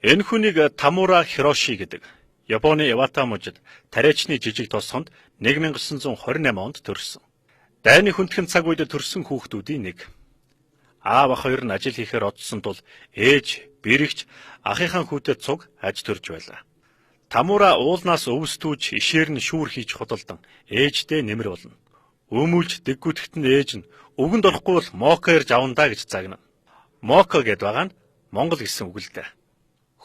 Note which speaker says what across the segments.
Speaker 1: Энэ хүнийг Тамура Хироши гэдэг Японы Ивата мужид тариачны жижиг тосгонд 1928 онд төрсөн. Дайны хүндхэн цаг үед төрсөн хүүхдүүдийн нэг. Аав ах хоёр нь ажил хийхээр одсон тул ээж, бэрэгч, ахынхаа хүүтэд цуг аж төрж байлаа. Тамура уулнаас өвстүүж ишээр нь шүүр хийж худалдан ээждээ нэмэр болно. Өмүүлж дэггүтгэт нь ээж нь өвгөнд орохгүй бол моко ирж авандаа гэж загнана. Моко гэд байгаа нь Монгол гэсэн үг л дээ.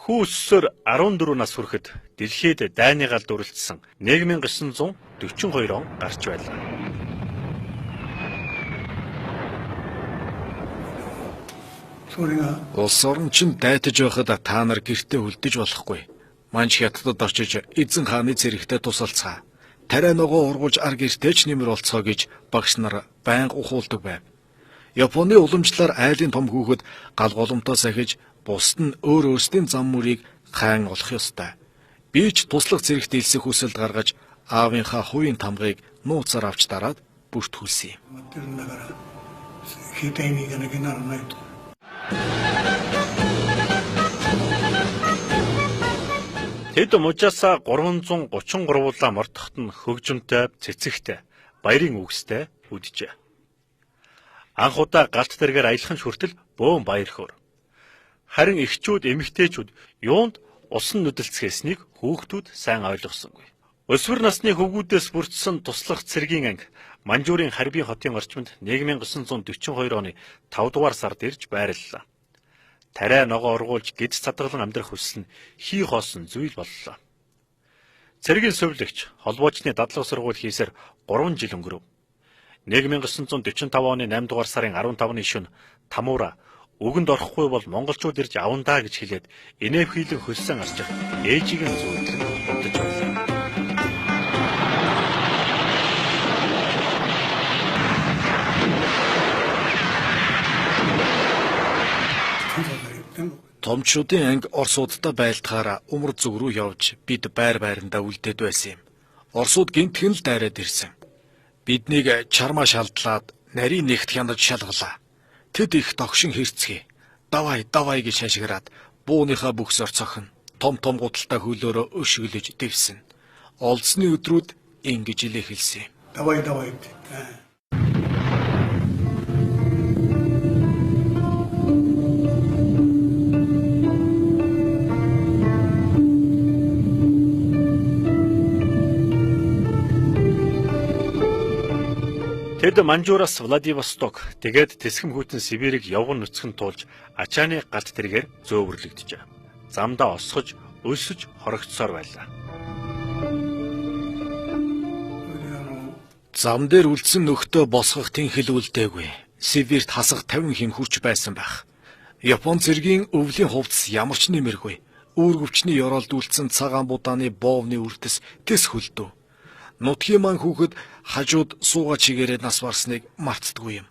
Speaker 1: Хүү өссөөр 14 нас хүрэхэд дэлхийд дайны гал дүрлэлсэн 1942 он гарч байлаа.
Speaker 2: Улс орн чинь дайтаж байхад та нар гэртээ үлдэж болохгүй. Манч хятадд очиж эзэн хааны зэрэгтэй тусалцгаа. Тариа ногоо ургуулж ар гэртээ ч нэмэр болцгоо гэж багш нар байнга ухуулдаг байв. Японы уламжлалаар айлын том хүүхэд гал голомтоо сахиж бусд нь өөр өөрсдийн зам мөрийг хайн олох ёстой. Би ч туслах зэрэгт илсэх хүсэлд гаргаж аавынхаа хувийн тамгыг нууцаар авч дараад бүртгүүлсэн юм.
Speaker 1: Тэд мужаасаа 333 мортохт нь хөгжмөнтэй, цэцэгтэй, баярын үгстэй үджээ. Анх удаа галт тэргээр аялахын хүртэл бөөн баяр хөөр. Харин эхчүүд, эмэгтэйчүүд юунд усан нүдэлцгээснийг хүүхдүүд сайн ойлгосонгүй. Өсвөр насны хөвгүүдээс бүрдсэн туслах цэргийн анги Манжуурын Харбин хотын орчмонд 1942 оны 5 дугаар сард ирж байрлалаа. Тариа ногоо ургуулж гид цадгалан амьдрах хүсэл нь хий хоосон зүйл боллоо. Цэргийн сувилагч холбоочны дадлага сургууль хийсээр 3 жил өнгөрөв. 1945 оны 8 дугаар сарын 15-ны шөнө Тамура өгөнд орохгүй бол монголчууд ирж авандаа гэж хэлээд инэвхийлэн хөлсөн арчих ээжийг нь зүйдлэн унтаж байлаа.
Speaker 2: Томчуудын анги Оросуудтай байлдахаараа умар зүг рүү явж бид байр байрандаа үлдээд байсан юм. Оросууд гинтхэн л дайраад ирсэн. Биднийг чармаа шалдлаад нарийн нэгт хянаж шалгалаа. Тэд их тогшин хэрцгий. Давай гэж хашгираад бууныхаа бүхсээр цохин том гуталтай хөлөөрөө өшөглөж дэвсэн. Олдсны өдрүүд ингэж илээ хэлсэн.
Speaker 3: Давай.
Speaker 1: Тэд Манжуураас Владивосток тэгээд Тэсхэм хүйтэн Сибирийг явган нүцгэн туулж ачааны галт тэргээр зөөвөрлөгдөж. Замдаа осгож, өлсөж хорогдсоор байлаа.
Speaker 2: Зам дээр үлдсэн нөхдөө босгох тэнхэл үлдээгүй. Сибирт хасах 50 хин хүрч байсан байх. Япон цэргийн өвлийн хувцас ямар ч нэмэргүй. Үүргэвчний ёроолд үлдсэн цагаан будааны боовны үрдэс тэс хөлдөө. Нутгийн маань хүүхэд хажууд суугаа чигээрээ нас барсныг мартдаггүй юм.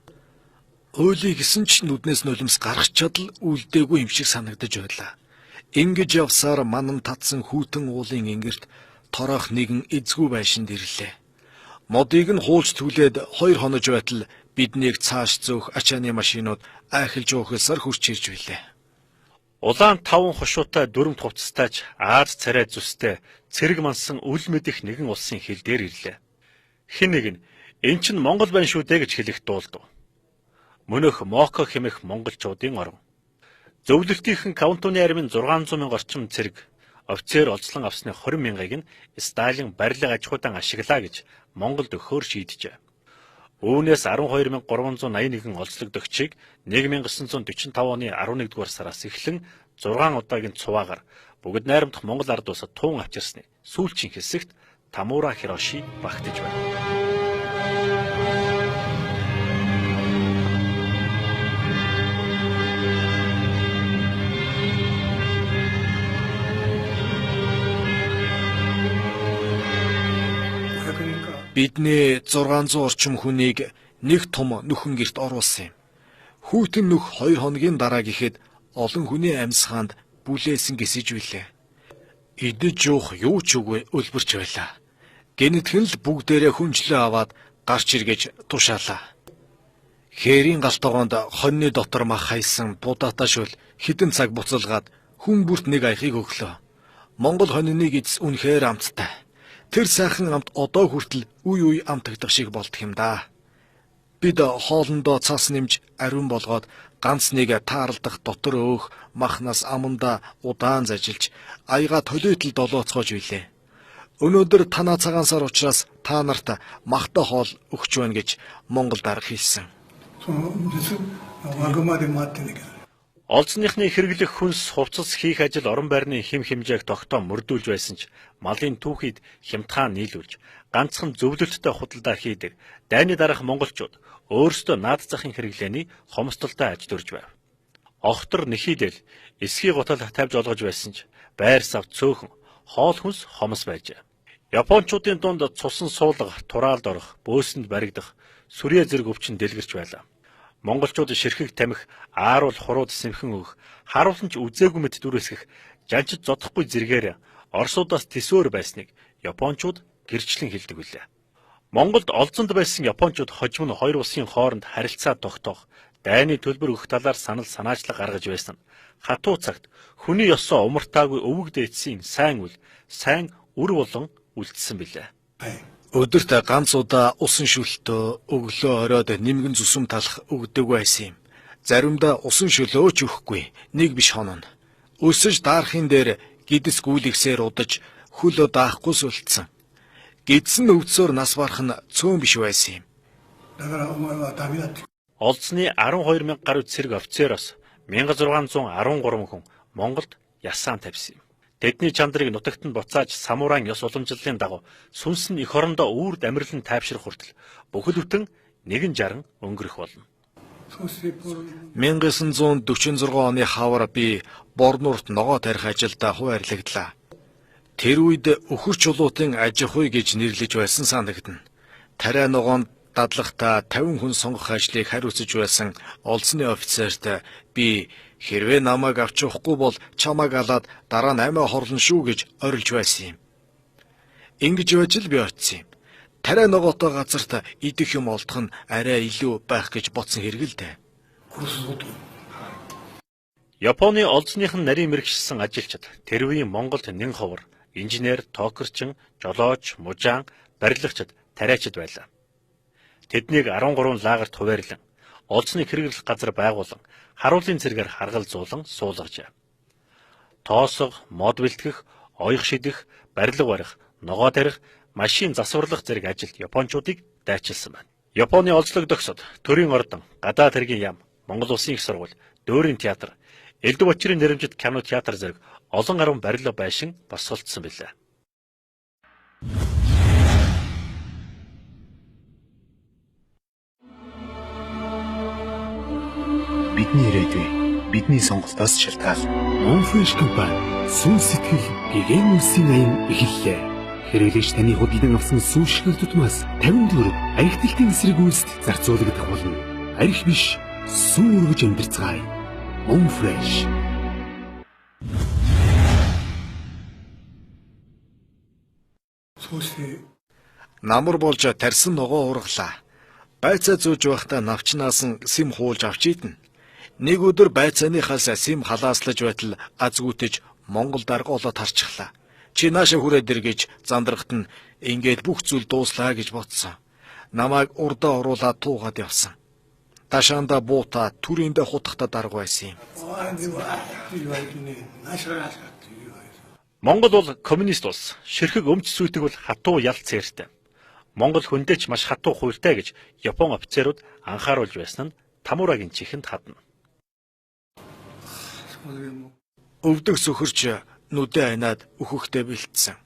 Speaker 2: Ойлий гисэн ч нүднээс нулимс гарах чадал үлдээгүй юм шиг санагдаж байлаа. Ингэж явсаар манан татсан хүүтэн уулын ингэрт торох нэгэн эзгүй байшинд ирлээ. Модыг нь хуулж түлээд 2 хонож байтал биднийг цааш зөөх ачааны машинууд айхалж уухсаар хурч ирж билээ.
Speaker 1: Улаан 5 хошуутай дүрмт хувцастайч Аз царай зүстэй цэрэг мансан үл мэдих нэгэн улсын хил дээр ирлээ. Хэн нэг нь эн чинь Монгол байна шүү дээ гэж хэлэх дуулдав. Мөнөх Моко хэмэх монголчуудын орон. Зөвлөлтийнхэн Каунтуны армийн 600 мянга орчим цэрэг офицер олзлон авсны 20 мянгыг нь Сталин барилга аж ахуйн ашиглаа гэж Монголд өгөхөөр шийджээ. Үүнээс 12381 олзлогдогчийг 1945 оны 11 дугаар сараас эхлэн 6 удаагийн цуваагаар бүгд найрамдах Монгол ард улсад туун авчирсны сүүлчийн хэсэгт Тамура Хироши багтаж байна.
Speaker 2: Бидний 600 орчим хүнийг нэг том нүхэн герт оруулсан юм. Хүүтэн нүх 2 хоногийн дараа гэхэд олон хүний амьсгаанд бүлээсэн гисэж билээ. Идэж уух юу ч үгүй өлбөрч байлаа. Гэнэтхэн л бүгдээрээ хүнжлээ аваад гарч иргэж тушаалаа. Хээрийн галтгоонд хоньны дотор мах хайсан будаатай шөл хідэн цаг буцалгаад хүн бүрт нэг аяхыг өглөө. Монгол хонины эз үнэхээр амттай. Тэр сайхан амт одоо хүртэл үе амтагдах шиг болдох юм да. Бид хоолндоо цас нэмж ариун болгоод ганц нэг тааралдах дотор өөх махнаас аманда удаан зажилж аяга төлөөтөл долооцоож билээ. Өнөөдөр танаа цагаан сар учраас та нарт махта хоол өгч байна гэж Монгол дарга хэлсэн.
Speaker 1: Олзныхны хэрэглэх хүнс хувцас хийх ажил орон байрны хэм хэмжээг тогтоо мөрдүүлж байсан ч малын түүхийд хямдхан нийлүүлж ганцхан зөвлөлттэй худалдаа хийдэг дайны дараах монголчууд өөрсдөө наад захын хэрэглээний хомсдолтой аж төрж байв. Огтор нэхийдэл эсхий гутал тавьж олгож байсан ч байр сав цөөхөн хоол хүнс хомс байжээ. Япончуудын дунд цусан суулга, тураалд орох, бөөсөнд баригдах, сүрье зэрэг өвчин дэлгэрч байлаа. Монголчууд ширхэг тамхи, ааруул хурууд сэмхэн өгөх, харуулсан ч үзээгүй мэт дүрсгэх, жанчид зодохгүй зэргээр Оросуудаас тэсвэр байсныг Япончууд гэрчлэн хэлдэг билээ. Монголд олзонд байсан Япончууд хожим нь хоёр улсын хооронд харилцаа тогтоох, дайны төлбөр өгөх талаар санал санаачлаг гаргаж байсан. Хатуу цагт хүний ёсоо умартаагүй өвөг дээдсийн сайн үл, сайн үр болон үлдсэн билээ.
Speaker 2: Өдөрт ганц удаа усан шүлтөө өглөө оройд нэмгэн зүсэм талах өгдөг байсан юм. Заримдаа усан шөлөө ч өгөхгүй, нэг биш хоноо. Өсөж даарахын дээр гидс гүйлгсээр удаж хөлөө даахгүй сүлдсэн. Гидсэн өвдсөөр нас барах нь цөөн биш байсан юм.
Speaker 1: Олзны 12,000 гаруй цэрэг офицероос 1613 хүн Монголд ясаан тавьсан юм. Тэдний чандрыг нутагт нь буцааж самураан ёс уламжлалын дагуу сүнс нь эх орондоо үрд амьдрал нь тайвшрах хүртэл бүхэл бүтэн 160 өнгөрөх болно.
Speaker 2: 1946 оны хавар би Борнуурт ногоо тарих ажилдаа хуваарлагдлаа. Тэр үед өхөр чулуутын аж ахуй гэж нэрлэж байсан санагдана. Тариа ногоонд дадлахтаа 50 хүн сонгох ажлыг хариуцж байсан олзны офицерт би хэрвээ намайг авч явахгүй бол чамайг алаад дараа нь амиа хорлно шүү гэж орилж байсан юм. Ингэж байж л би очив. Тариа ногоотой газарт идэх юм олдох нь арай илүү байх гэж бодсон хэрэг л дээ.
Speaker 1: Японы олзныхын нарийн мэрэгчсэн ажилчид тэр үеийн Монголд нэн ховор, инженер, токерчин, жолооч, мужаан, барилгачид, тариачид байлаа. Тэднийг 13 лагерт хуваарлан, олзны хэрэглэх газар байгуулан, харуулын цэргээр харгалзуулан суулгажээ. Тоосго, мод бэлтгэх, оёх шидэх, барилга барих, ногоо тарих, машин засварлах зэрэг ажилд Япончуудыг дайчилсан байна. Японы олзлогдогсод төрийн ордон, гадаад хэргийн яам, Монгол Улсын их сургууль, Дөөрийн театр, Элдв Бочрын нэрэмжит кино театр зэрэг олон гаруй барилга байшин босголдсон билээ.
Speaker 3: Бидний ирээдүй бидний сонголтоос шалтгаална.
Speaker 4: Монфреш компани сүнс сэтгэл гэгээн үлсийн аян эхэллээ. Хэрэглэгч таны худалдан авсан сүүшгэл тутмаас 50 төгрөг архитектийн эсрэг үйлсд зарцуулагдах болно. Арх биш, сүү үргэж амьдарцгаая. Монфреш.
Speaker 2: Намар болж тарсан ногоо ургалаа. Байцаа зөөж байхдаа навчнаас нь сэм хуулж авч идэн. Нэг өдөр байцааныхаас сэм халааслаж байтал азгүйтэж Монгол дарга олоод харчихлаа. Чи нааша хүрээд ир гэж зандрахт нь ингээд бүх зүйл дууслаа гэж бодсон. Намайг урдаа оруулаад туугаад явсан. Ташаанда буута түрээндээ хутахта дарга байсан юм.
Speaker 1: Монгол бол коммунист улс. Ширхэг өмч сүйдэг бол хатуу ял цээртэй. Монгол хүндээч маш хатуу хуйлтай гэж Япон офицерууд анхааруулж байсан нь Тамурагийн чихэнд хадна.
Speaker 2: Өвдөг сөхөрч нүдэ айнаад өөхөхтэй бэлдсэн.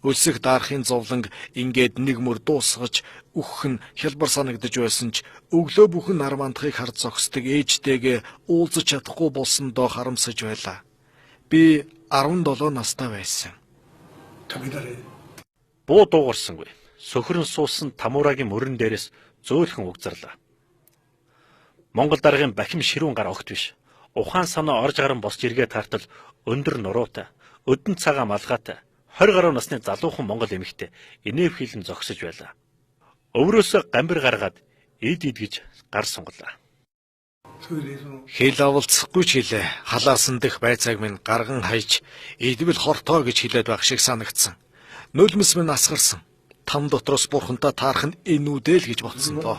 Speaker 2: Өлсөх дарахын зовлонг ингээд нэг мөр дуусгаж өөхөх нь хялбар санагдаж байсан ч өглөө бүхэн армандахыг харж зогсдог ээжтэйгээ уулзаж чадахгүй болсондоо харамсаж байлаа. Би 17 настай байсан.
Speaker 1: Буу дуугарсангүй. Сөхөрн суусан Тамурагийн мөрөн дээрээс зөөлхөн угзарлаа. Монгол даргын бахим ширүүн гар огт биш. Ухаан санаа орж гарan босч эргээ тартал өндөр нуруутай, өдөн цагаан малгайтай, 20 гаруй насны залуухан монгол эмэгтэй инэв хилэн зогсож байлаа. Өврөөсөө гамбир гаргаад ид гэж гар сунгалаа.
Speaker 2: Хэл авалцахгүй ч хэлээ. Халаасан дэх байцааг минь гарган хайж идвэл хортоо гэж хэлээд байх шиг санагдсан. Нулимс минь асгарсан. Там дотроос бурхантай таарах нь энэ үдэл гэж бодсон доо.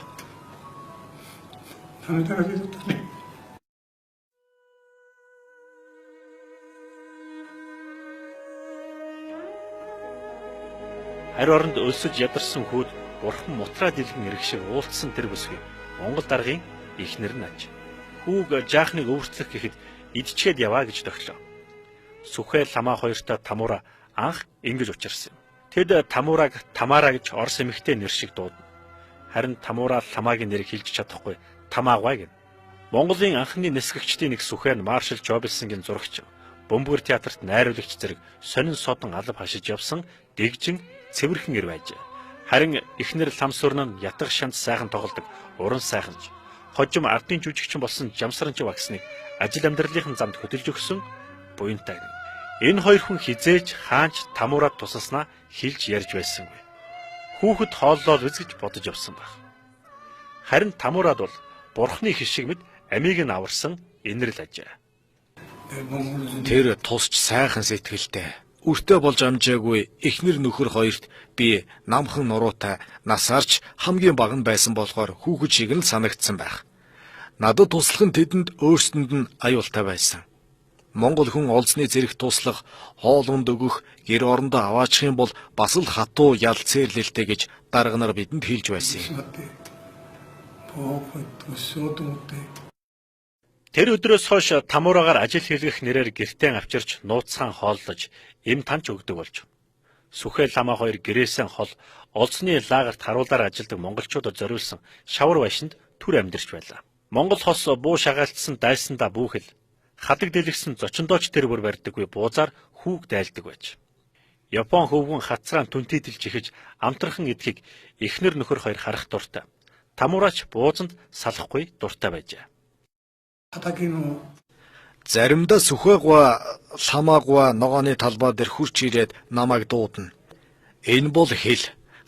Speaker 1: Харь оронд өлсөж ядарсан хүүд бурхан мутраа дэлгэн ирэх шиг уулцсан тэр бүсгүй Монгол даргын ихнэр нь аж. Хүүг жаахныг өвөртлөх гэхэд идчихэд яваа гэж тохилоо. Сүхэ ламаа хоёртой Тамуура анх ингэж учирсан юм. Тэд Тамуураг Тамаараа гэж орос эмэгтэй нэр шиг дуудана. Харин Тамуура ламаагийн нэрийг хэлж чадахгүй Тамаагаа гэнэ. Монголын анхны нисгэгчдийн нэг Сүхэ нь Маршал Жобелсонгийн зурагч Бөмбөр театрт найруулагч зэрэг сонин содон алба хашиж явсан дэгжин цэвэрхэн ир байж. Харин эхнэр ламсурн нь ятгах шанс сайхан тоглодог уран сайханч. Хожим ардын жүжигчин болсон Жамсаранч ваксныг ажил амьдралын замд хөдөлж өгсөн буянтай. Энэ хоёр хүн хизээж хаанч Тамуурад тусалснаа хэлж ярьж байсангүй. Хүүхэд хооллол үз гэж бодож явсан баг. Харин Тамуурад бол бурхны хишиг мэд амийг нь аварсан инэрл ажээ.
Speaker 2: Тэр тусч сайхан сэтгэлтэй. Үртээ болж амжаагүй эхнэр нөхөр хоёрт би намхан нуруутай насаарч хамгийн бага нь байсан болохоор хүүхэд шиг нь санагдсан байх. Надад туслах нь тэдэнд өөрсдөнд нь аюултай байсан. Монгол хүн олзны зэрэг туслах, хоолунд өгөх, гэр орондоо аваачих юм бол бас л хатуу ял цээрлэлтэй гэж дарга нар бидэнд хэлж байсан юм.
Speaker 1: Тэр өдрөөс хойш Тамуураагаар ажил хийлгэх нэрээр гэртээ авчирч нууцхан хооллож эм танч өгдөг болж. Сүхэ ламаа хоёр гэрээсэн хол олзны лагерт харуулаар ажилдаг монголчуудад зориулсан шавар байшинд түр амьдарч байлаа. Монгол хос буу шагаалтсан дайсандаа бүүхэл хадаг дэлгсэн зочиндооч тэр бүр барьдаггүй буузаар хүүг дайлдаг байж. Япон хөвгөн хацраан түнтийдэлж ихэж амтрахын эдхийг эхнэр нөхөр хоёр харах дуртай. Тамуураач буузанд салахгүй дуртай байжээ.
Speaker 2: Заримдаа Сүхэгва, Ламаагва ногооны талбай дээр хурч ирээд намайг дуудана. Энэ бол хэл.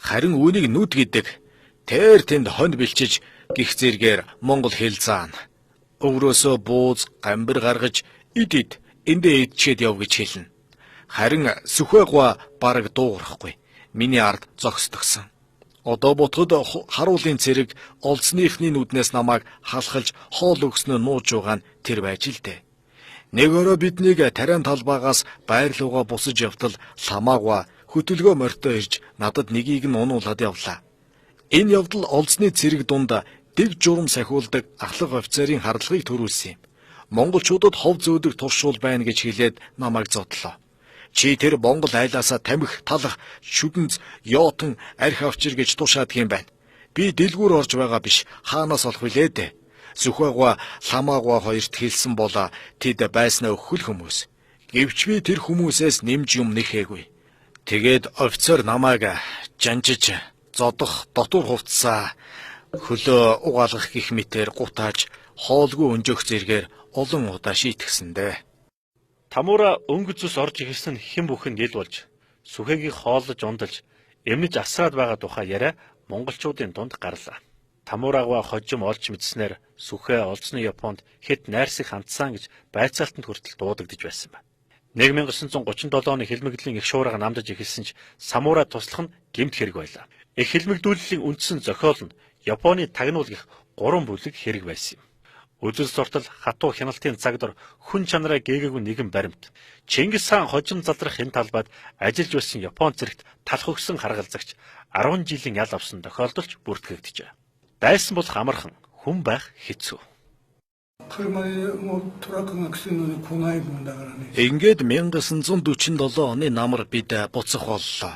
Speaker 2: Харин үүнийг нүд гэдэг. Тэр тэнд хонд бэлчиж гих зэргээр монгол хэл заана. Өврөөсөө бууз, гамбар гаргаж ид эндээ идчихэд яв гэж хэлнэ. Харин Сүхэгва бараг дуугарахгүй. Миний ард зогсдогсон. Одоо ботход харуулын цэрэг олзныхны нүднээс намайг халахалж хоол өгснөө нууж байгаа нь тэр байж л дээ. Нэг өрөө биднийг тариан талбайгаас байрлууга бусаж явтал Ламаагва хөтөлгөө морьтой ирж надад нэгийг нь унуулад явлаа. Энэ явдал олзны цэрэг дунд дэг журам сахиулдаг ахлах офицерын харлагыг төрүүлсэн юм. Монголчуудад хов зөөдөг туршуул байна гэж хэлээд намайг зодлоо. Чи тэр Монгол айлаасаа тамхи, талах, шүдэнц, ёотон, арх авчир гэж тушаадаг юм байна. Би дэлгүүр орж байгаа биш, хаанаас олох вүлээ дээ. Сүхэгва, Ламаагва хоёрт хэлсэн бола тэд байснаа өхөл хүмүүс. Гэвч би тэр хүмүүсээс нэмж юм нэхээгүй. Тэгээд офицер намайг жанжиж, зодох, дотор хувцсаа, хөлөө угаалгах гих мэтээр гутааж, хоолгүй өнжөх зэргээр олон удаа шийтгсэндээ.
Speaker 1: Тамуура өнгө зүс орж ирсэн хэн бүхэн ил болж Сүхэгийг хооллож ундалж эмнэж асраад байгаа тухай яриа монголчуудын дунд гарлаа. Тамуураагаа хожим олж мэдснээр Сүхэ олзны Японд хэд найрсаг хандсан гэж байцаалтанд хүртэл дуудагдж байсан байна. 1937 оны хэлмэгдлийн их шуурга намдаж эхэлсэн ч Самура туслах нь гэмт хэрэг байлаа. Их хэлмэгдүүллийн үндсэн зохиол нь Японы тагнуулгах 3 бүлэг хэрэг байсан юм. Үзэл суртал хатуу хяналтын цаг дор хүн чанараа гээгээгүй нэгэн баримт. Чингис хаан хожим залрах энэ талбайд ажиллаж байсан Япон зэрэгт талх өгсөн харгалзагч 10 жилийн ял авсан тохиолдолч бүртгэгдэжээ. Дайсан бол амархан, хүн байх хэцүү.
Speaker 2: Ингээд 1947 оны намар бид буцах боллоо.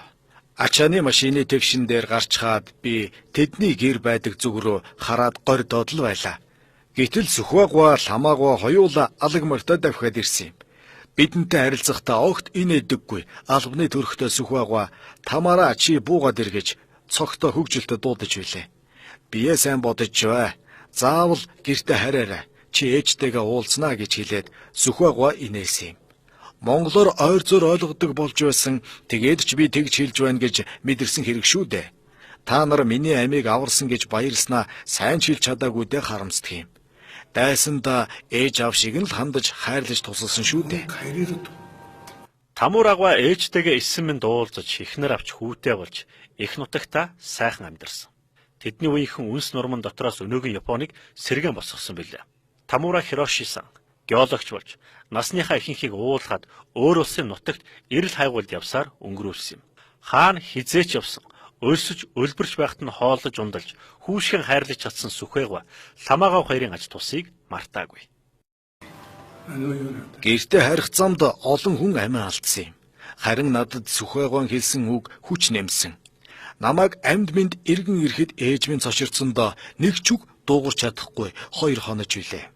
Speaker 2: Ачааны машины тэгшин дээр гарч хаад би тэдний гэр байдаг зүг рүү хараад горь додол байлаа. Гэтэл Сүхэгва, Ламаагва хоёулаа алаг морьтой давхиад ирсэн юм. Бидэнтэй харилцахдаа огт инээдэггүй албаны төрхтөө Сүхэгва Тамаараа чи буугаад ир гэж цогтой хөгжилтөд дуудаж билээ. Бие сайн бодож бай. Заавал гэрте хараарай. Чи ээжтэйгээ уулзнаа гэж хэлээд Сүхэгва инээсэн юм. Монголоор ойр зөр ойлгодог болж байсан. Тэгээд ч би тэгж хэлж байна гэж мэдэрсэн хэрэг шүү дээ. Та нар миний амийг аварсан гэж баярлснаа сайн шилж чадаагүй дээ харамсдаг юм. Дайсанда ээж аав шиг нь л хандаж хайрлаж тусалсан шүү дээ.
Speaker 1: Тамуурагва ээжтэйгээ эссэн минь дуулзаж ихнэр авч хүүтэй болж их нутагта сайхан амьдарсан. Тэдний үеийнхэн үнс нурман дотроос өнөөгийн Японыг сэргэн босгосон билээ. Тамура Хироши-сан геологч болж насныхаа ихэнхийг уулгаад өөр улсын нутагт эрэл хайгуулд явсаар өнгөрүүлсэн юм. Хаана хизээч явсан өлсөж өлбөрч байхад нь хооллож ундалж хүүшгэн хайрлаж чадсан Сүхэгва Ламагаа хоёрын аж тусыг мартаагүй.
Speaker 2: Гэртээ харих замд олон хүн амиа алдсан юм. Харин надад Сүхэгван хэлсэн үг хүч нэмсэн. Намайг амьд мэнд эргэн ирэхэд ээж минь цочирцсондоо нэг ч үг дуугарч чадахгүй 2 хонож билээ.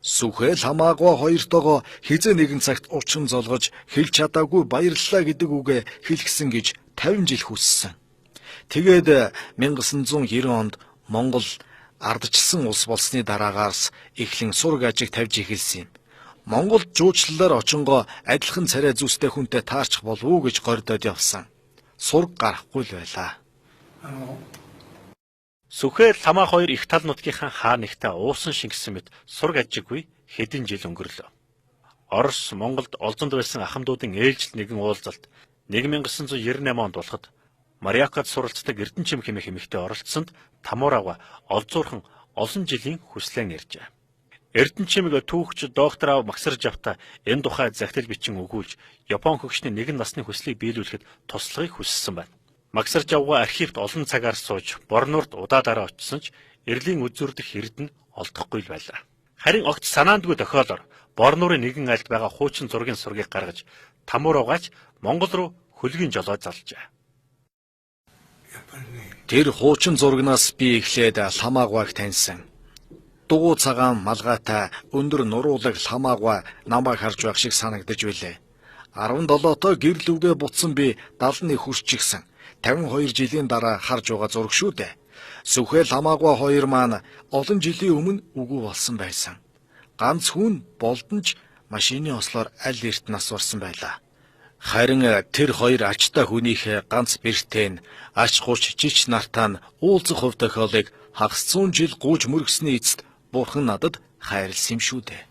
Speaker 2: Сүхэ Ламагва хоёртойгоо хизээ нэгэн цагт учин золгож хэлж чадаагүй баярлалаа гэдэг үгэ хэлгсэн гэж 50 жил хүссэн. Тэгээд 1990 онд Монгол ардчилсан улс болсны дараагаас эхлэн сураг ажиг тавьж эхэлсэн юм. Монголд жуучлалаар очингоо адилхан царай зүстэй хүнтэй таарчих болов уу гэж гордоод явсан. Сураг гарахгүй л байлаа.
Speaker 1: Сүхэ Лама хоёр их тал нутгийнхаа хаа нэгтээ уусан шингэсэн мэт сураг ажиггүй хэдэн жил өнгөрлөө. Орос Монголд олзонд байсан ахмадуудын ээлжилт нэгэн уулзалт 1998 онд болоход Мариакад суралцдаг Эрдэнэчим хэмээх эмэгтэй оролцсонд Тамуурагва олзуурхан олон жилийн хүслэн ярьжээ. Эрдэнэчимг түүхч доктор Ав Максарж авта энэ тухай захидал бичин өгүүлж Япон хөгшний нэгэн насны хүслийг биелүүлэхэд туслахыг хүссэн байна. Максарж авга архивт олон цагаар сууж Борнуурт удаадараа очсон ч эрлийн үзүрдэх эрдэнэ олдохгүй л байлаа. Харин огт санаандгүй тохиолоор Борнуурын нэгэн айлд байгаа хуучин зургийн сургийг гаргаж Тамуурагваач Монгол руу хөлгийн жолоо залжээ.
Speaker 2: Тэр хуучин зургнаас би эхлээд Ламагвааг таньсан. Дугуй цагаан малгайтай өндөр нуруулаг Ламагва намайг харж байх шиг санагдаж билээ. 17-тоо гэрлүүгээ бутсан би 71 хүрчихсэн. 52 жилийн дараа харж байгаа зураг шүү дээ. Сүхэ Ламагва хоёр маань олон жилийн өмнө үгүй болсон байсан. Ганц хүн болдонч машины ослоор аль эрт нас барсан байлаа. Харин тэр хоёр ачтай хүнийхээ ганц бэртэн ач гуч жич нартаа нь уулзах хөв тохиолыг хагас 100 жил гууж мөргсөний эцэст бурхан надад хайрлсан юм шүү дээ.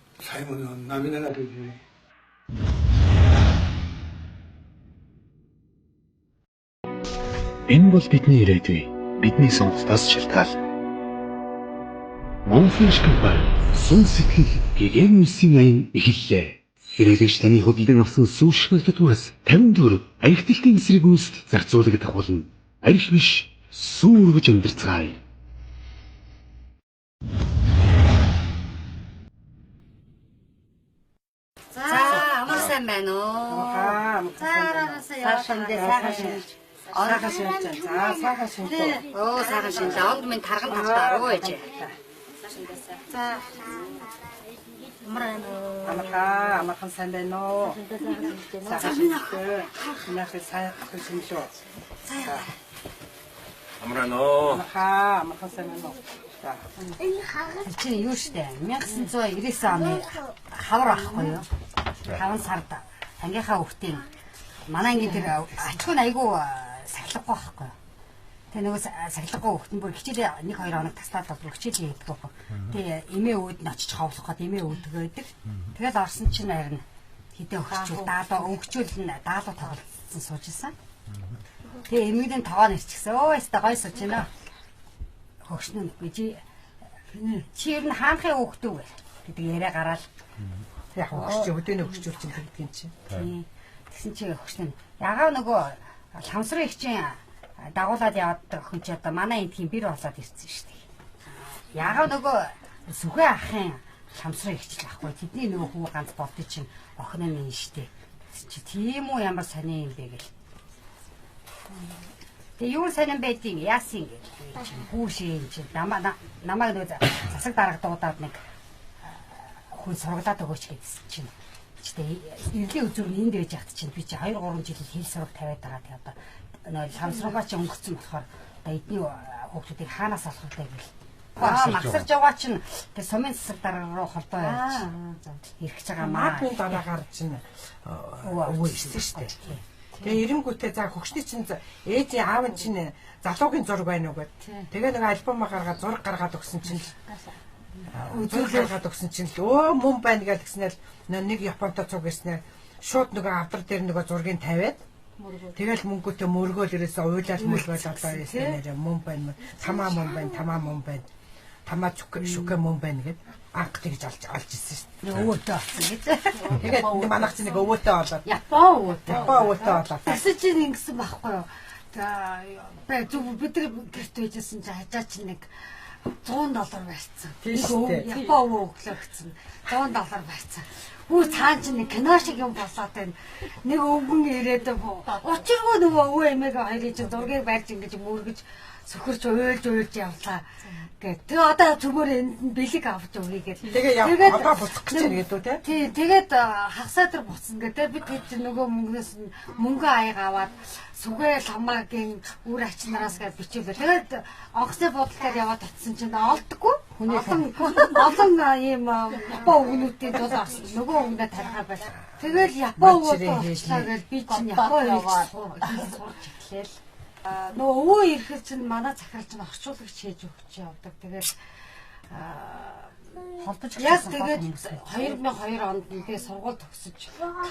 Speaker 3: Энэ бол бидний ирээдүй. Бидний сонголтоос шалтгаал.
Speaker 4: Монфиш компани сүн сэтгэл гэгэн үсийн аян эхэллээ. Хэрэглэгч таны хөдөлгөөн авсан сүүшгэл татвараас 54 аягталтын эсрэг үүсэлд зарцуулагдах болно. Арх биш сүүргэж амьдарцгаая.
Speaker 5: За, амар сайн байна уу? Цаараагаасаа яашандээ сайхан шинж. Сайхан шинж. За, сайхан шинж. Оо, сайхан шинж. Онд минь тарган тавтаа руу ээж. За.
Speaker 6: Амархан сайн байна уу? Сайхан шинж. Нахи сайхан шинж. Амархан сайн байна уу?
Speaker 5: Энэ хагас чинь юу штэ? 1999 оны хавар ахгүй юу? 5 сард ангийнхаа хүүхдийн манай ангийн тэр ачгүй айгу сахилахгүй байхгүй юу? Тэгээ нөгөө сахилахгүй хүүхд нь бүр хичээл 1-2 хоног таслаад бол хичээл хийдэг байхгүй. Тэгээ эмээ өвд нь очиж ховлоход эмээ өвдгөөдөг. Тэгэл орсон чинь харин хідээ өгчүүл өнгөчүүл нь даалуу тоглолцсон сууж исэн. Тэгээ эмээдэн тоогоо нэрчихсэн. Өө яста гой сууж байна. Хөгшнө гэж чи ер нь хаанхын хүүхдүү гэдэг яриа гараал.
Speaker 6: Яг өгч өдөөний өгчүүл чинь гэдэг юм чинь.
Speaker 5: Тэгсэн чи хөгшнө. Ягаа нөгөө ламсрын их чинь дагуулад яваад хүн чи одоо манай эндхийн бэр болоод ирсэн шүү дээ. Ягаа нөгөө Сүхэ ахын ламсрын ихч л ахгүй. Тэдний нөгөө хүү ганц болдоо чинь охин нь шүү дээ. Чи тийм үү ямар сони юм бэ гэл. Тэгээ юу сонирн байдгийг яасан гэж хүүшээ чи намайг нөгөө засаг дарга дуудаад нэг хүн сургалаад өгөөч гэдсэн чинь эрлийн үзүүр нь энд байж яхад чинь би чи 2-3 жил хэл сураг тавиад байгаа. Тэгээ одоо нөгөө ламсруугаа чи өнгөцсөн болохоор одоо эдний хүүхдүүдийг хаанаас олох вэ гэл. Максарж байгаа чинь тэгээ сумын засаг дарга руу холбоо явуулж ирэх гэж байгаа маа.
Speaker 6: Маадны дараагаар чинь өвөө ирсэн шүү дээ. Тэгээ эрэнгүүтээ за хөгшний чинь ээжийн аав нь чинь залуугийн зураг байна уу гэд. Тэгээ нэг альбом гаргаад зураг гаргаад өгсөн чинь үзүүлээд өгсөн чинь өө мөн байна гэж гиснээр нэг Японтой цуг ирснээр шууд нөгөө авдар дээр нөгөө зургийг тавиад тэгэл мөнгөтэй мөргөөл ирээсээ уйлаад мөлгөөл одоо яснээр мөн байна тамаа мөн байна тамаа шүкэ мөн байна гэд анх тэгж олж ирсэн шүү дээ.
Speaker 5: Өвөөтэй болсон гэж.
Speaker 6: Тэгээд манайх чинь нэг өвөөтэй болоод
Speaker 5: Япон өвөөтэй.
Speaker 6: болоод.
Speaker 5: Тэгсэн чинь ингэсэн байхгүй юу? Зөв бид нар гэрт үйжсэн чинь хажаа чинь нэг $100 байцсан. Япон өвөө өглөө гэсэн $100 байцсан. Үу цаан чинь нэг кино шиг юм болоод байна. Нэг өвгөн ирээд учиргүй нөгөө өвөө эмээгээ хоёрыг чинь зургийг барьж ингэж мөргөж сөхөрч уйлж явлаа. Тэгээ одоо зүгээр энд нь бэлэг авч өгье гэдэг.
Speaker 6: Тэгээ одоо буцах гэж байна гэдэг үү те?
Speaker 5: Тий, тэгээд хагасаадар буцсан гэдэг. Бид хэд нөгөө мөнгнөөс нь мөнгө аяг аваад сүгээ ламаагийн үр ачнараас гэж бичүүлээ. Тэгээд онгоцны буудлаар яваад татсан чинь олдггүй. Олон ийм Япон өгнүүдийн тул авсан. Нөгөө өгнөө тархаа байл. Тэгэл Япон өгөө болчлаа гэж би чинь Япон яваад сурч эхлэв. Нөгөө өвөө ирэхэд чинь манай захирал чинь орчуулагч хийж өгч явдаг. Тэгээд холдож яг тэгээд 2002 онд би сургууль төгсөж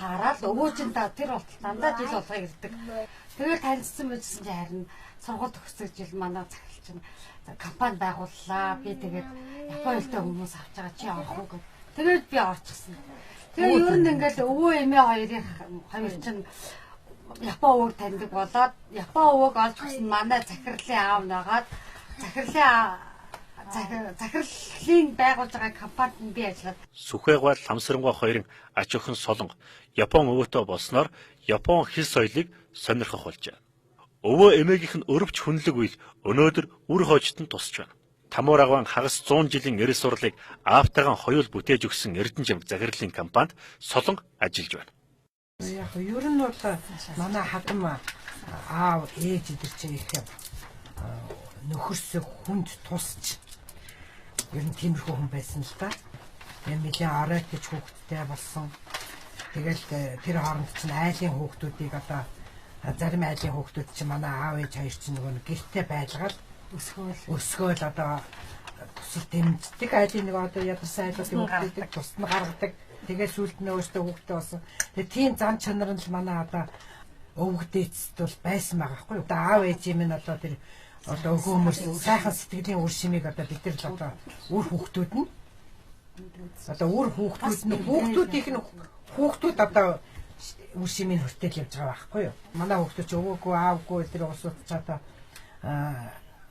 Speaker 5: хараад өвөө чинь тэр болтол дандаа жил болгоо ирдэг. Тэгээд танилцсан байсан чинь харин сургууль төгсөж жил манай захирал чинь компани байгууллаа. Би тэгээд Япон хэлтэй хүмүүс авч байгаа чи орох уу гэд. Тэгээд би орчихсон. Тэгээд ер нь ингээл өвөө эмээ хоёр чинь Япон өвөг таньдаг болоод Япон өвөг олж өгсөн манай захирлын аав нагаад захирлын байгуулж байгаа компанид би ажиллаад
Speaker 1: Сүхбаатар Ламсарангуй хоёрын аж охин Солонго Япон өвөөтэй болсноор Япон хэл соёлыг сонирхох болжээ. Өвөө эмээгийнх нь өрөвч хүнлэг үйл өнөөдөр үр хойчтод тусч байна. Тамуур агван хагас 100 жилийн эрс сурлыг аавтайгаан хоёул бүтээж өгсөн Эрдэнэжим захирлын компанид Солонго ажиллаж байна.
Speaker 6: Яг ер нь бол манай хадам аав ээж идэр чинь их нөхөрсө хүнд тусч ер нь тиймэрхүү хүн байсан л да. Тэгээд нэлээ оройт гэж хүүхдтэй болсон. Тэгэл тэр хооронд чинь айлын хүүхдүүдийг одоо зарим айлын хүүхдүүд чинь манай аав ээж хоёр чинь нөгөө гэртээ байлгаад өсгөөл одоо тусал дэмждэг айлын нэг одоо ядарсан айлын хүүхдүүдийг тусад нь гаргадаг. Тэгээ сүлд нь өөртөө хүүхдтэй болсон. Тэгээ тийм зан чанар нь л манай одоо өвгдээцд бол байсан байгаа байхгүй юу? Одоо аав ээж минь одоо тэр одоо өвгөө хүмүүс сайхан сэтгэлийн үр шимийг одоо бид нар л одоо үр хүүхдүүд нь одоо үр хүүхдүүдийнх нь хүүхдүүд одоо үр шимийг хүртэл явж байгаа байхгүй юу? Манай хүүхдүүд ч өвөөгүй аавгүй тэр усуудч одоо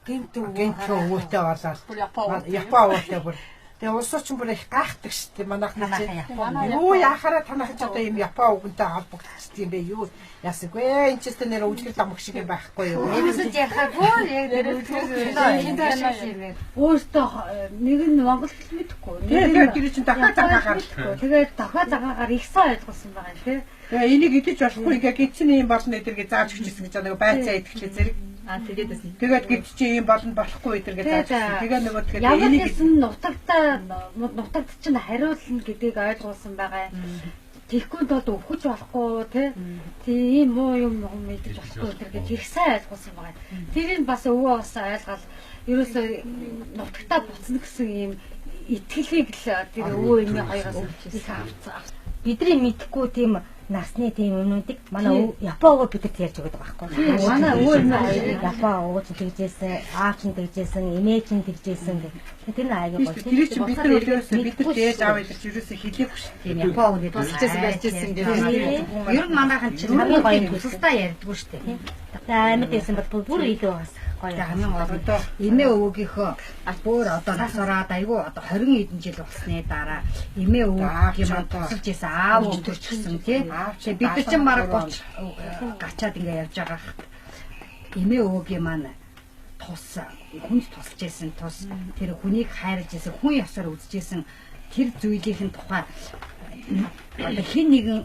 Speaker 6: гэмт өвөөтэй болоод Япон өвөөтэй бүр тэгээ улсууч бүр их гайхдаг шүү дээ манайх чинь. Юу яхаараа танах ч одоо юм Япон үгэнтэй холбогдчих юм бэ юу яасаггүй энэ ч гэсэн нэр үлгэр ламх шиг юм байхгүй юу.
Speaker 5: Ерөөсөө яхаагүй яг нэр үлгэр өөртөө нэг нь Монгол хэл мэдэхгүй.
Speaker 6: Тэгээд тэр чинь дахиад цагаагаар
Speaker 5: тэгээд дахиад цагаагаар их сайн ойлгуулсан байгаа юм тий.
Speaker 6: Тэгээ энийг идэж болохгүй ингээ гидчний юм болно эдэргээ зааж өгчихсэн гэж нэг байцаа идэхлээ зэрэг. Тэгээд гидч юм болно болохгүй эдэргээ зааж өгсөн. Тэгээ нөгөө тэгээд
Speaker 5: энийг нутагт чинь хариулна гэдгийг ойлгуулсан байгаа. Тэгэхгүй бол өвхөж болохгүй тийм муу юм мэдэж болохгүй эдэргээ их сайн ойлгуулсан байгаа. Тэрийг бас өвөө бас ойлгоод ерөөсөө нутагтаа буцна гэсэн юм итгэлийг л тэр өвөө эмээ хоёроос их авцгаа.
Speaker 7: Бидний мэдхгүй тийм насны тийм юмнуудыг манай Япон өвөө бидэд ярьж өгöd байгаа байхгүй. Манай өвөө нь Япон өвөө ч тэгжсэн, аав ч тэгжсэн, эмээ ч тэгжсэн гэх. Тэр нь аяга гоё.
Speaker 6: Тэр чинь бид нар өдөөсөө бид ээж аав идэж ерөөсөө хэлээгүй шүү.
Speaker 7: Тийм Япон өвөө тусчсан байжсэн гэх. Ер нь манайхан чинь хамгийн гоё төсөлтөө ярьдгүй шүү дээ. Амьд байсан бол бүр илүү бас гоё.
Speaker 5: Одоо эмээ өвгийнхөө бүр одоо нас ороод айгүй одоо 20 эдэн жил болсны дараа эмээ өвг юм тусалж исэн аав өвдөрчихсөн тий. Бид нар чинь марг 30 гачаад ингээ явж байгаа хат. Эмээ өвгийн маань тус хүнд тусалж исэн тус тэр хүнийг хайрлаж исэн хүн ёсоор үзэж исэн тэр зүйлийн тухай одоо хин нэгэн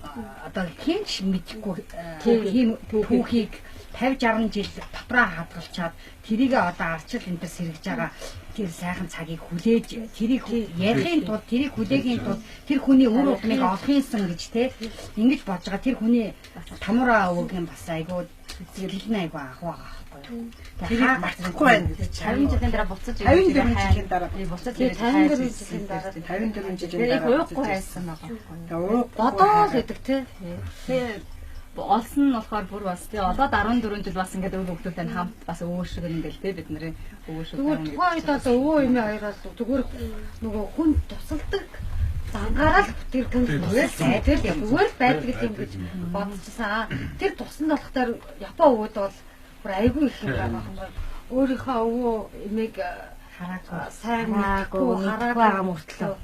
Speaker 5: одоо хинч мэдхгүй тийм түүхийг 50-60 жил дотроо хадгалчаад тэрийг одоо арчил энэ төр сэргэж байгаа тэр сайхан цагийг хүлээж тэрийг ярихын тулд тэрийг хүлээхийн тулд тэр хүний үр удмыг олохынсан гэж те ингэж бодож байгаа тэр хүний тамуураа өвгийн бас айгуу сэтгэл нь айгуу ах байгаа байхгүй
Speaker 6: тэрийг мартахгүй байна гэж
Speaker 5: 50 жилийн дараа буцаж
Speaker 6: 54 жилийн дараа
Speaker 5: буцаж
Speaker 6: 54 жилийн дараа 54 жилийн дараа
Speaker 5: уухгүй хайсан байгаа.
Speaker 6: бодоол
Speaker 5: гэдэг тий. Олсон нь болохоор бүр бас тий одоо 14 жил бас ингээд өв хөлтөдтэй хамт бас өвөө шиг ингээд тий бид нарын өвөө шиг.
Speaker 7: Зүгээр тухайн үед одоо өвөө эмээ хоёроос зүгээр нөгөө хүн тусалдаг зангараад тэр компьютерээс сайдэр зүгээр байдаг юм гэж бодчихсан. Тэр тусан болохоор Япон өвөд бол бүр айгүй их юм байгаа юм байна. Өөрийнхөө өвөө эмээг хараагүй сайн хараагаа мөртлөө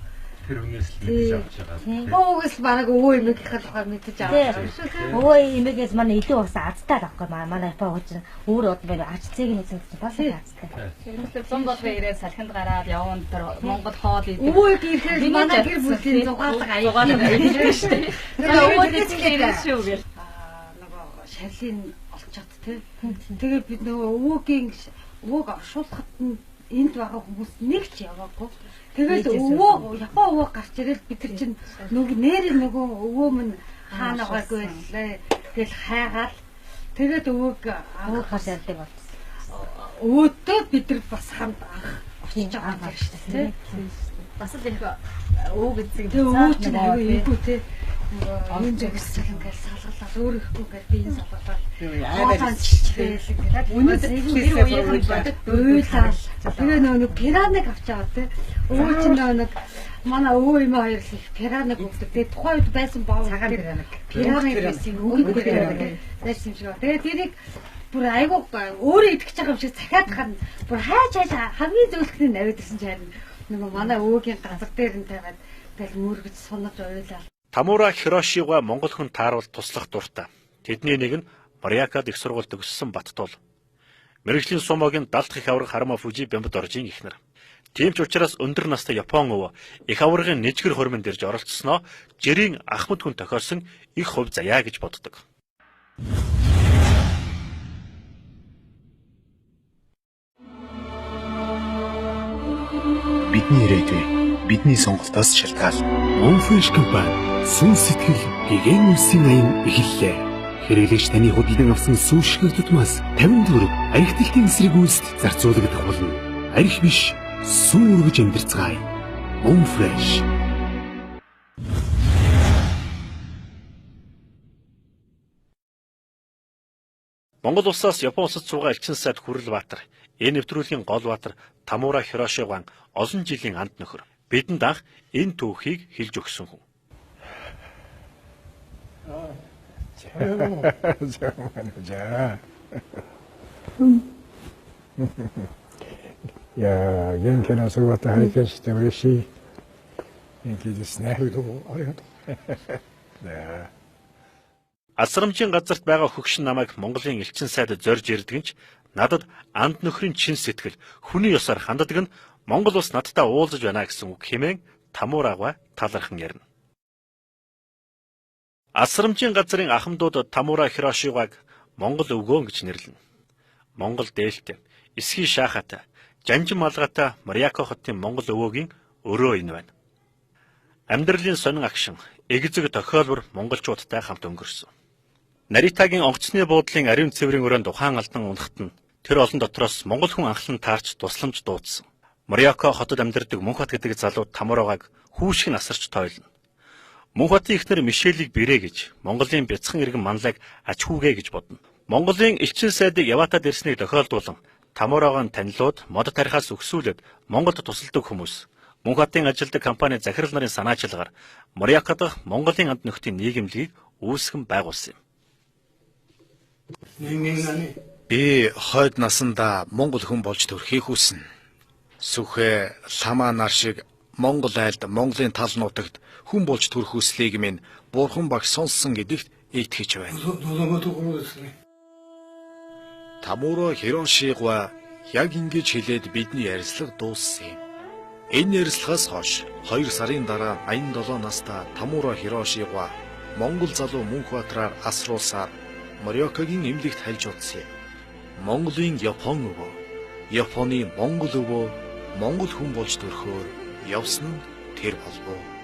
Speaker 3: Тэр хүнээс л мэдж авч байгаа.
Speaker 7: Өвөөс бараг өвөө эмээгийнхээ тухай мэдэж авах. Өвөө эмээгээс манай илүү бас азтай байхгүй манай Япон өвч өөр од байна. Арчцыг нь үзэн гэж бас азтай.
Speaker 5: Тэр зам болго ирээд салхинд гараад явна тэр Монгол хоол идэв.
Speaker 7: Өвөөг ирэхээр манай гэр бүлийн зугаалга аягаад байдаг шүү дээ.
Speaker 5: Өвөөг ирэхээр шүү гэл.
Speaker 7: Нөгөө шавлын олцоод тий. Тэгээ бид нөгөө өвөөг оршуулахад нь энд байгаа хүмүүс нэг ч яваагүй. Тэгэл өвөө Япон өвөө гарч ирэл бид нар чинь нөгөө өвөө минь хаана байгаагүй лээ. Тэгэл хайгаал. Тэгээд өвөөг авахаас ярьдаг болсон. Өвөөдөө бид нар бас хамт очиж байгаа юм шүү дээ.
Speaker 5: Бас л их өвөг эцэг
Speaker 7: өвөө чинь аюу тий. Нөгөө зэгсэл ингээл салгалаа өөрөхгүй ингээл биеийн салгалаа.
Speaker 6: аймаар чичгээл.
Speaker 7: Өнөөдөр тэр үеийн бодод уйлаа. Тэгээ нөгөө пираныг авч байгаа тий. Өвөө чинь нөгөө манай өвөө эмээ хоёр их пираныг өгдөг. Тэгээ тухайн үед байсан боо цагаан пираныг байсан өгөн пираныг байсан юм шиг байна. Тэгээ тэрийг бүр айгуу өөрөө идэх гэж байгаа юм шиг захиад хана бүр хайж хамгийн зөвлөхний навид ирсэн чинь нөгөө манай өвөөгийн газар дээр нь тавиад тэгэл мөргөж сунаж уйлаа.
Speaker 1: Тамура Хирошига монгол хүн тааруул туслах дуртай. Тэдний нэг нь Мариакад их сургуульд төгссөн Баттуул. Мэргэжлийн сумогийн 70 их аварга Харма Фужи Бямбад оржийн ихнэр. Тийм ч учраас өндөр настай Япон өвөө их аваргын нэжгэр хормонд ирж оролцсноо жирийн Ахмад хүн тохиолсон их хувь заяа гэж боддог.
Speaker 3: Бидний ирээдүй бидний сонголтоос шалтгаал.
Speaker 4: Монфреш компани сүн сэтгэл гэгэн үлсийн аян эхэллээ. Хэрэглэгч таны худалдан авсан сүүшгэл тутмаас 50 төгрөг архитектийн эсрэг үйлсд зарцуулагдах болно. Арх биш сүүн үргэж амьдарцгаая. Монфреш.
Speaker 1: Монгол улсаас Япон улсад суугаа элчин сайд Хүрэлбаатар, энэ нэвтрүүлгийн гол баатар Тамура Хирошига олон жилийн анд нөхөр. Бидэнд анх энэ түүхийг хэлж өгсөн хүн.
Speaker 8: Я, 元気な姿拝見して嬉しい。元気ですね。どうもありがとう。
Speaker 1: Асрамжийн газарт байгаа хөгшин намайг Монголын элчин сайд зорж ирдэг нь ч надад анд нөхрийн чин сэтгэл хүний ёсоор ханддаг нь Монгол улс надтай уулзаж байна гэсэн үг хэмээн Тамурага талархан ярина. Асрамжийн газрын ахмадууд Тамура Хирошигаг Монгол өвгөөн гэж нэрлэнэ. Монгол дээлтэй, эсхий шаахатай, жанжин малгайтай Мариако хотын Монгол өвөөгийн өрөө энэ байна. Амьдралын сонин агшин, эгзэг тохиолбор монголчуудтай хамт өнгөрсөн. Наритагийн онгоцны буудлын ариун цэврийн өрөөнд ухаан алдан унахт нь тэр олон дотроос монгол хүн анхлан таарч тусламж дуудсан. Мариако хотод амьдардаг Мөнхбат гэдэг залуу Тамурагааг хүүшиг насарч тойлно. Мөнхбатын эхнэр Мишелийг бэрээ гэж, Монголын бяцхан иргэн манлайг ач хүүгээ гэж бодно. Монголын элчин сайдыг яваатад ирснийг тохиолдуулан Тамурагаан танилуд мод тарихаас өгсүүлээд Монголд тусалдаг хүмүүс. Мөнхбатын ажилдаг компани захирал нарын санаачилгаар Мариако дахь Монголын анд нөхдийн нийгэмлэгийг үүсгэн байгуулсан юм.
Speaker 2: Би хойд насандаа Монгол хүн болж төрхийг хүснэ. Сүхэ ламаа нар шиг Монгол айлд Монголын тал нутагт хүн болж төрөх хүслийг минь Бурхан багш сонссон гэдэгт итгэж байна. Тамура Хирошига яг ингэж хэлээд бидний ярилцлага дууссан юм. Энэ ярилцлагаас хойш 2 сарын дараа 87 настай Тамура Хирошига Монгол залуу Мөнхбатраар асруулсаар Мариакогийн эмнэлэгт хальж утсан юм. Монголын Япон өвөө, Японы Монгол өвөө, Монгол хүн болж төрхөөр явсан нь тэр болов.